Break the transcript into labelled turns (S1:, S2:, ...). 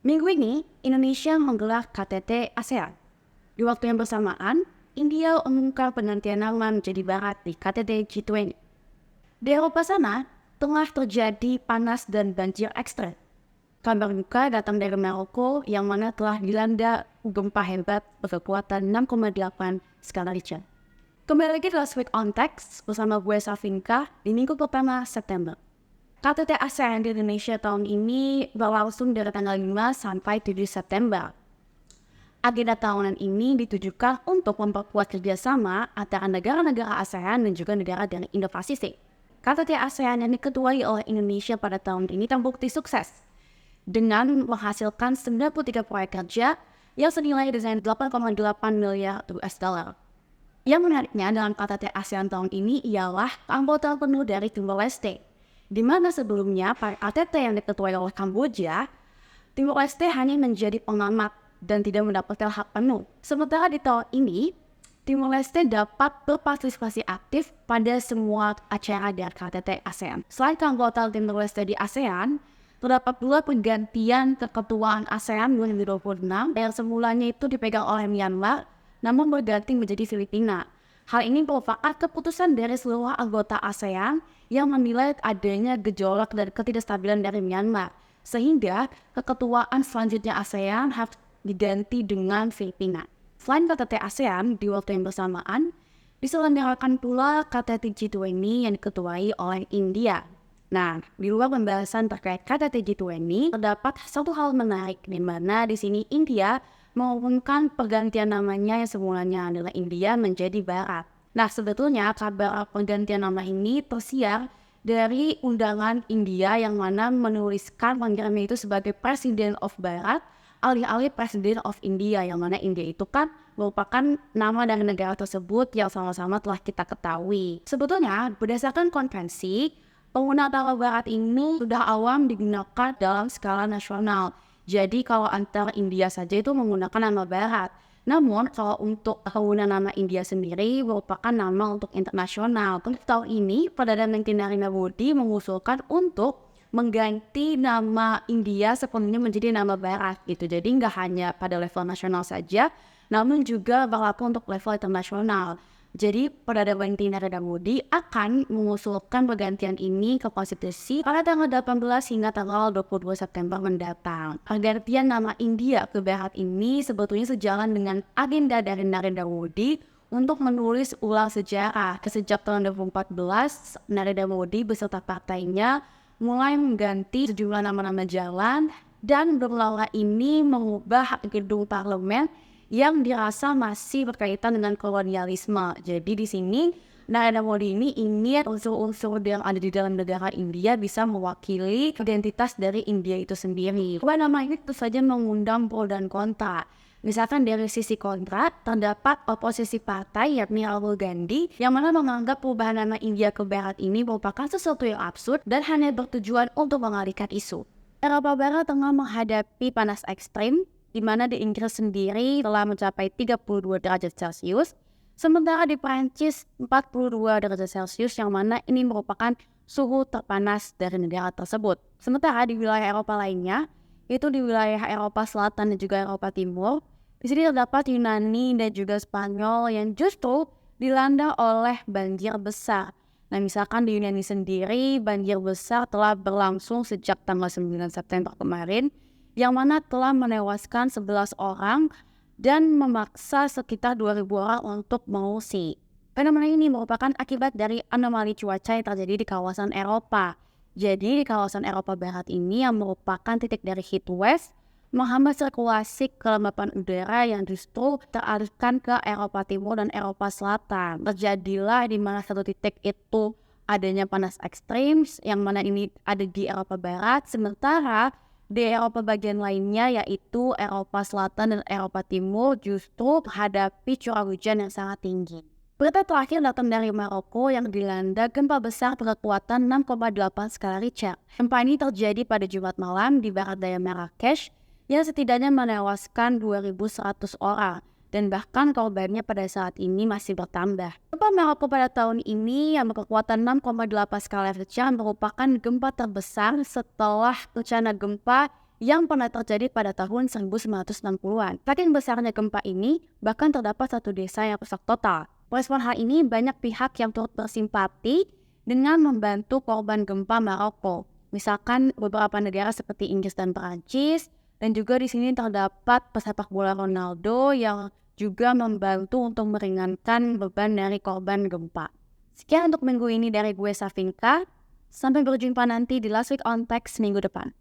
S1: Minggu ini, Indonesia menggelar KTT ASEAN. Di waktu yang bersamaan, India mengumumkan penggantian nama menjadi Barat di KTT G20. Di Eropa sana, tengah terjadi panas dan banjir ekstrem. Kabar duka datang dari Maroko yang mana telah dilanda gempa hebat berkekuatan 6,8 skala Richter. Kembali lagi dalam Switch on Text bersama gue Safinka di minggu pertama September. KTT ASEAN di Indonesia tahun ini berlangsung dari tanggal 5 sampai 7 September. Agenda tahunan ini ditujukan untuk memperkuat kerjasama antara negara-negara ASEAN dan juga negara dari Indo-Pasifik. KTT ASEAN yang diketuai oleh Indonesia pada tahun ini terbukti sukses dengan menghasilkan 93 proyek kerja yang senilai dengan 8,8 miliar US dollar. Yang menariknya dalam KTT ASEAN tahun ini ialah keanggotaan penuh dari Timor Leste, di mana sebelumnya para KTT yang diketuai oleh Kamboja, Timor Leste hanya menjadi pengamat dan tidak mendapatkan hak penuh. Sementara di tahun ini, Timor Leste dapat berpartisipasi aktif pada semua acara dari KTT ASEAN. Selain keanggotaan Timor Leste di ASEAN, terdapat pula pergantian keketuaan ASEAN 2026 yang semulanya itu dipegang oleh Myanmar, namun berganti menjadi Filipina. Hal ini merupakan keputusan dari seluruh anggota ASEAN yang menilai adanya gejolak dan ketidakstabilan dari Myanmar, sehingga keketuaan selanjutnya ASEAN harus diganti dengan Filipina. Selain KTT ASEAN, di waktu yang bersamaan, diselenggarakan pula KTT G20 yang diketuai oleh India. Nah, di luar pembahasan terkait KTT G20, terdapat satu hal menarik di mana di sini India mengumumkan pergantian namanya yang semulanya adalah India menjadi Barat. Nah, sebetulnya kabar pergantian nama ini tersiar dari undangan India yang mana menuliskan panggilannya itu sebagai President of Barat, alih-alih President of India, yang mana India itu kan merupakan nama dari negara tersebut yang sama-sama telah kita ketahui. Sebetulnya, berdasarkan konvensi, penggunaan nama Barat ini sudah awam digunakan dalam skala nasional. Jadi kalau antar India saja itu menggunakan nama Barat. Namun kalau untuk penggunaan nama India sendiri merupakan nama untuk internasional. Untuk tahun ini, Perdana Menteri Narendra Modi mengusulkan untuk mengganti nama India sepenuhnya menjadi nama Barat gitu. Jadi nggak hanya pada level nasional saja, namun juga berlaku untuk level internasional. Jadi Perdana Menteri Narendra Modi akan mengusulkan pergantian ini ke konstitusi pada tanggal 18 hingga tanggal 22 September mendatang. Pergantian nama India ke Barat ini sebetulnya sejalan dengan agenda dari Narendra Modi untuk menulis ulang sejarah. Sejak tahun 2014, Narendra Modi beserta partainya mulai mengganti sejumlah nama-nama jalan dan berulang ini mengubah gedung parlemen yang dirasa masih berkaitan dengan kolonialisme. Jadi di sini Narendra Modi ini ingin unsur-unsur yang ada di dalam negara India bisa mewakili identitas dari India itu sendiri. Perubahan nama ini tentu saja mengundang pro dan kontra. Misalkan dari sisi kontra, terdapat oposisi partai yakni Rahul Gandhi yang mana menganggap perubahan nama India ke Barat ini merupakan sesuatu yang absurd dan hanya bertujuan untuk mengalihkan isu. Eropa Barat tengah menghadapi panas ekstrim, di mana di Inggris sendiri telah mencapai 32 derajat Celcius, sementara di Prancis 42 derajat Celcius yang mana ini merupakan suhu terpanas dari negara tersebut. Sementara di wilayah Eropa lainnya, yaitu di wilayah Eropa Selatan dan juga Eropa Timur, di sini terdapat Yunani dan juga Spanyol yang justru dilanda oleh banjir besar. Nah, misalkan di Yunani sendiri, banjir besar telah berlangsung sejak tanggal 9 September kemarin, yang mana telah menewaskan 11 orang dan memaksa sekitar 2.000 orang untuk mengungsi. Fenomena ini merupakan akibat dari anomali cuaca yang terjadi di kawasan Eropa. Jadi di kawasan Eropa Barat ini yang merupakan titik dari heat wave, menghambat sirkulasi kelembapan udara yang justru teralihkan ke Eropa Timur dan Eropa Selatan. Terjadilah di mana satu titik itu adanya panas ekstrim, yang mana ini ada di Eropa Barat, sementara di Eropa bagian lainnya yaitu Eropa Selatan dan Eropa Timur justru menghadapi curah hujan yang sangat tinggi. Berita terakhir datang dari Maroko yang dilanda gempa besar berkekuatan 6,8 skala Richter. Gempa ini terjadi pada Jumat malam di barat daya Marrakesh yang setidaknya menewaskan 2.100 orang dan bahkan korbannya pada saat ini masih bertambah. Gempa Maroko pada tahun ini yang berkekuatan 6,8 skala Richter merupakan gempa terbesar setelah bencana gempa yang pernah terjadi pada tahun 1960-an. Saking besarnya gempa ini, bahkan terdapat satu desa yang rusak total. Merespon hal ini, banyak pihak yang turut bersimpati dengan membantu korban gempa Maroko. Misalkan beberapa negara seperti Inggris dan Perancis, dan juga di sini terdapat pesepak bola Ronaldo yang juga membantu untuk meringankan beban dari korban gempa. Sekian untuk minggu ini dari gue Safinka. Sampai berjumpa nanti di Last Week on Text minggu depan.